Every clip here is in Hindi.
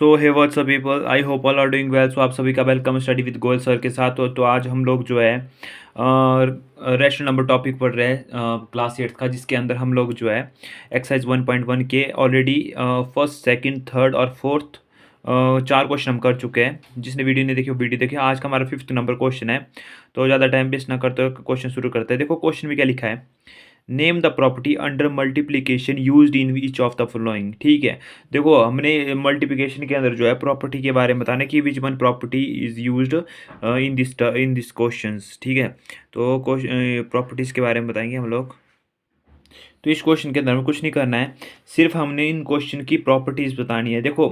So hey what's up people, I hope all are doing well. So आप सभी का welcome study with Goyal sir के साथ। तो आज हम लोग जो है रेशनल नंबर टॉपिक पढ़ रहे हैं क्लास 8 का, जिसके अंदर हम लोग जो है एक्सरसाइज 1.1 के ऑलरेडी फर्स्ट सेकंड थर्ड और फोर्थ चार क्वेश्चन हम कर चुके हैं। जिसने वीडियो नहीं देखी वो वीडियो देखिए। आज का हमारा 5th नंबर क्वेश्चन है, तो ज़्यादा टाइम वेस्ट ना करते हुए क्वेश्चन शुरू करते हैं। देखो क्वेश्चन में क्या लिखा है, name the property under multiplication used in each of the following. ठीक है, देखो हमने मल्टीप्लिकेशन के अंदर जो है प्रॉपर्टी के बारे में बताना कि which one property is used in this questions. ठीक है, तो प्रॉपर्टीज़ के बारे में बताएंगे हम लोग। तो इस क्वेश्चन के अंदर हमें कुछ नहीं करना है, सिर्फ हमने इन क्वेश्चन की प्रॉपर्टीज़ बतानी है। देखो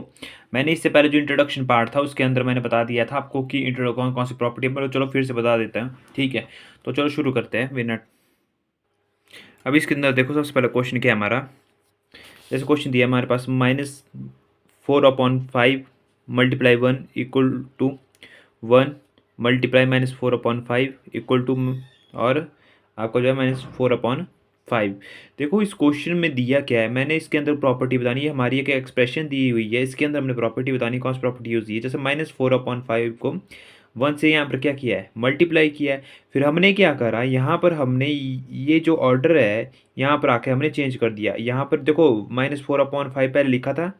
मैंने इससे पहले जो इंट्रोडक्शन पार्ट था उसके अंदर मैंने बता दिया था आपको कि कौन कौन सी प्रॉपर्टी, पर चलो फिर से बता देते हैं। ठीक है, तो चलो शुरू करते हैं विनर। अब इसके अंदर देखो सबसे पहले क्वेश्चन क्या है हमारा। जैसे क्वेश्चन दिया हमारे पास -4/5 multiply 1 equal to 1 multiply -4/5 equal to, और आपको जो है -4/5। देखो इस क्वेश्चन में दिया क्या है, मैंने इसके अंदर प्रॉपर्टी बतानी है। हमारी एक एक्सप्रेशन दी हुई है, इसके अंदर हमने प्रॉपर्टी बतानी, कौन सी प्रॉपर्टी यूज की है। जैसे -4/5 को 1 से यहाँ पर क्या किया है, मल्टीप्लाई किया है। फिर हमने क्या करा, यहाँ पर हमने ये जो ऑर्डर है यहाँ पर आके हमने चेंज कर दिया। यहाँ पर देखो -4/5 पहले लिखा था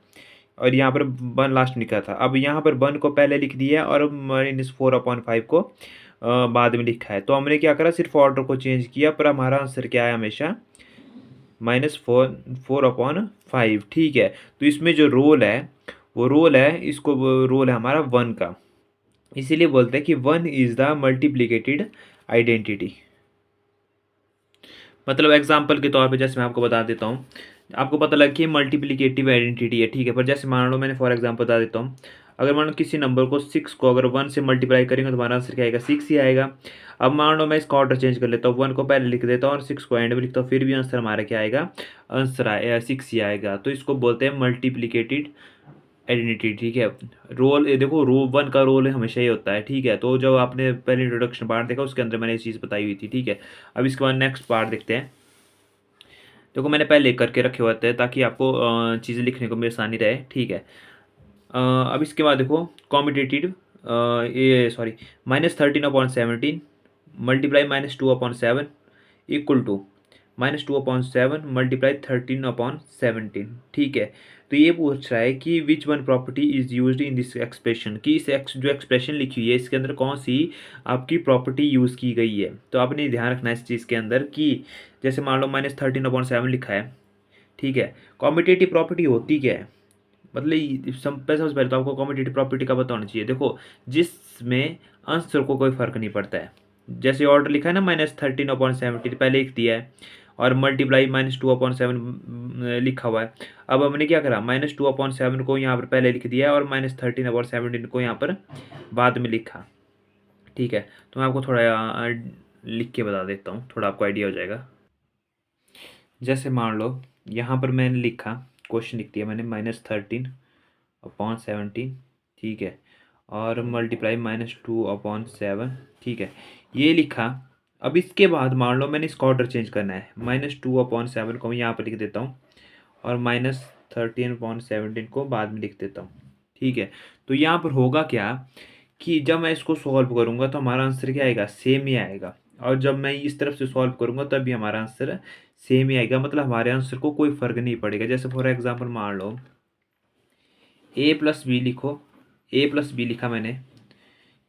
और यहाँ पर 1 लास्ट में लिखा था। अब यहाँ पर 1 को पहले लिख दिया और -4/5 को बाद में लिखा है। तो हमने क्या करा, सिर्फ ऑर्डर को चेंज किया, पर हमारा आंसर क्या है हमेशा -4/5। ठीक है, तो इसमें जो रोल है वो रोल है, इसको रोल है हमारा 1 का। इसीलिए बोलते हैं कि 1 इज़ द मल्टीप्लिकेटेड आइडेंटिटी। मतलब एग्जाम्पल के तौर पे जैसे मैं आपको बता देता हूँ, आपको पता लग कि मल्टीप्लिकेटिव आइडेंटिटी है। ठीक है, पर जैसे मान लो मैंने फॉर एग्जाम्पल बता देता हूँ, अगर मान लो किसी नंबर को 6 को अगर 1 से मल्टीप्लाई करेंगे तो हमारा आंसर क्या आएगा, 6 ही आएगा। अब मान लो मैं इसका ऑर्डर चेंज कर लेता हूँ, 1 को पहले लिख देता हूँ और 6 को एंड में लिखता हूँ, फिर भी आंसर हमारा क्या आएगा, आंसर आएगा 6 ही आएगा। तो इसको बोलते हैं मल्टीप्लिकेटेड आइडेंटिटी। ठीक है, रोल देखो रो 1 का रोल हमेशा ही होता है। ठीक है, तो जब आपने पहले इंट्रोडक्शन पार्ट देखा उसके अंदर मैंने ये चीज़ बताई हुई थी। ठीक है, अब इसके बाद नेक्स्ट पार्ट देखते हैं। देखो मैंने पहले लिख करके रखे होते हैं ताकि आपको चीज़ें लिखने को मेरी आसानी रहे। ठीक है, अब इसके बाद देखो कॉम्पिटेटिव, ये sorry -13/17 multiply -2/7 equal to -2/7 multiply 13/17। ठीक है, तो ये पूछ रहा है कि which one property is used in this expression, कि इस जो एक्सप्रेशन लिखी हुई है इसके अंदर कौन सी आपकी प्रॉपर्टी यूज़ की गई है। तो आपने ध्यान रखना है इस चीज़ के अंदर कि जैसे मान लो -13/7 लिखा है। ठीक है, कॉम्पिटेटिव प्रॉपर्टी होती क्या है, मतलब सबसे पहले तो आपको कॉम्पिटेटिव प्रॉपर्टी का पता होना चाहिए। देखो जिसमें आंसर को कोई फर्क नहीं पड़ता है, जैसे ऑर्डर लिखा है ना -13/17 पहले लिख दिया है और मल्टीप्लाई -2/7 लिखा हुआ है। अब हमने क्या करा, -2/7 को यहाँ पर पहले लिख दिया है और -13/17 को यहाँ पर बाद में लिखा। ठीक है, तो मैं आपको थोड़ा लिख के बता देता हूँ, थोड़ा आपको आइडिया हो जाएगा। जैसे मान लो यहाँ पर मैंने लिखा, क्वेश्चन लिख दिया मैंने -13/17। ठीक है, और मल्टीप्लाई -2/7। ठीक है, ये लिखा। अब इसके बाद मान लो मैंने इसका ऑर्डर चेंज करना है, -2/7 को मैं यहाँ पर लिख देता हूँ और -13/17 को बाद में लिख देता हूँ। ठीक है, तो यहाँ पर होगा क्या कि जब मैं इसको सॉल्व करूँगा तो हमारा आंसर क्या आएगा, सेम ही आएगा। और जब मैं इस तरफ से सॉल्व करूँगा तब भी हमारा आंसर सेम ही आएगा, मतलब हमारे आंसर को कोई फ़र्क नहीं पड़ेगा। जैसे फॉर एग्जांपल मान लो a+b लिखो, a+b लिखा मैंने,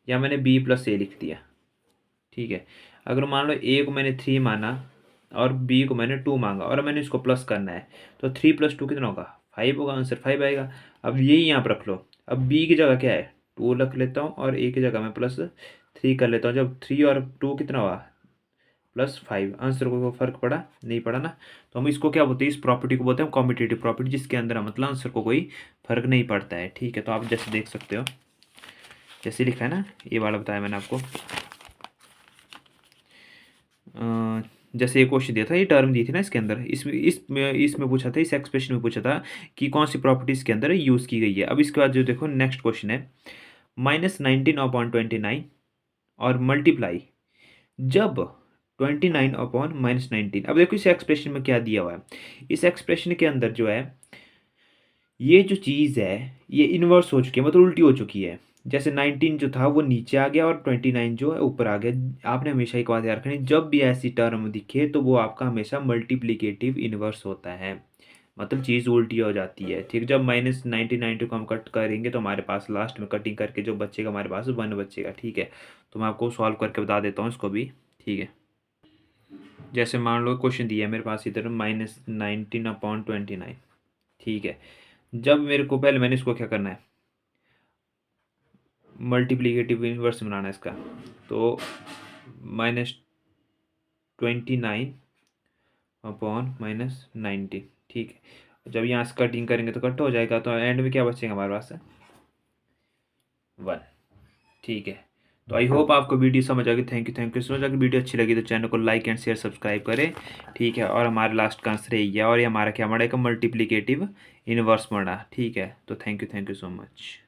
या मैंने b+a लिख दिया। ठीक है, अगर मान लो a को मैंने 3 माना और b को मैंने 2 मांगा और मैंने इसको प्लस करना है, तो 3 + 2 कितना होगा, 5 होगा, आंसर 5 आएगा। अब यही यहाँ पर रख लो। अब b की जगह क्या है, 2 रख लेता हूँ और a की जगह मैं +3 कर लेता हूँ। जब 3 और 2 कितना हुआ, +5, आंसर को कोई फर्क पड़ा नहीं पड़ा ना। तो हम इसको क्या बोलते हैं, इस प्रॉपर्टी को बोलते हैं कॉम्पिटेटिव प्रॉपर्टी, जिसके अंदर मतलब आंसर को कोई फर्क नहीं पड़ता है। ठीक है, तो आप जैसे देख सकते हो, जैसे लिखा है ना, ये वाला बताया मैंने आपको। जैसे ये क्वेश्चन दिया था, ये टर्म दी थी ना इसके अंदर, इसमें पूछा था, इस एक्सप्रेशन में पूछा था कि कौन सी प्रॉपर्टी इसके अंदर यूज़ की गई है। अब इसके बाद जो देखो नेक्स्ट क्वेश्चन है -19/29 और मल्टीप्लाई जब 29/-19। अब देखो इस एक्सप्रेशन में क्या दिया हुआ है, इस एक्सप्रेशन के अंदर जो है ये जो चीज़ है ये इन्वर्स हो चुकी है, मतलब उल्टी हो चुकी है। जैसे 19 जो था वो नीचे आ गया और 29 जो है ऊपर आ गया। आपने हमेशा एक बात याद रखनी, जब भी ऐसी टर्म दिखे तो वो आपका हमेशा मल्टीप्लिकेटिव इन्वर्स होता है, मतलब चीज़ उल्टी हो जाती है। ठीक, जब -99 को हम कट करेंगे तो हमारे पास लास्ट में कटिंग करके जो बचेगा हमारे पास 1 बचेगा। ठीक है, तो मैं आपको सॉल्व करके बता देता हूँ इसको भी। ठीक है, जैसे मान लो क्वेश्चन दिया है मेरे पास इधर -19/29। ठीक है, जब मेरे को पहले मैंने इसको क्या करना है, मल्टीप्लिकेटिव इन्वर्स बनाना है इसका। तो -29/-90। ठीक है, जब यहाँ से कटिंग करेंगे तो कट हो जाएगा, तो एंड में क्या बचेगा हमारे पास 1। ठीक है, तो आई होप आपको वीडियो समझ आ गई। Thank you so much. अगर वीडियो अच्छी लगी तो चैनल को लाइक एंड शेयर सब्सक्राइब करें। ठीक है, और हमारे लास्ट का आंसर यही है, और ये हमारा क्या बढ़ेगा, मल्टीप्लिकेटिव इनवर्स बढ़ा। ठीक है, तो थैंक यू सो मच।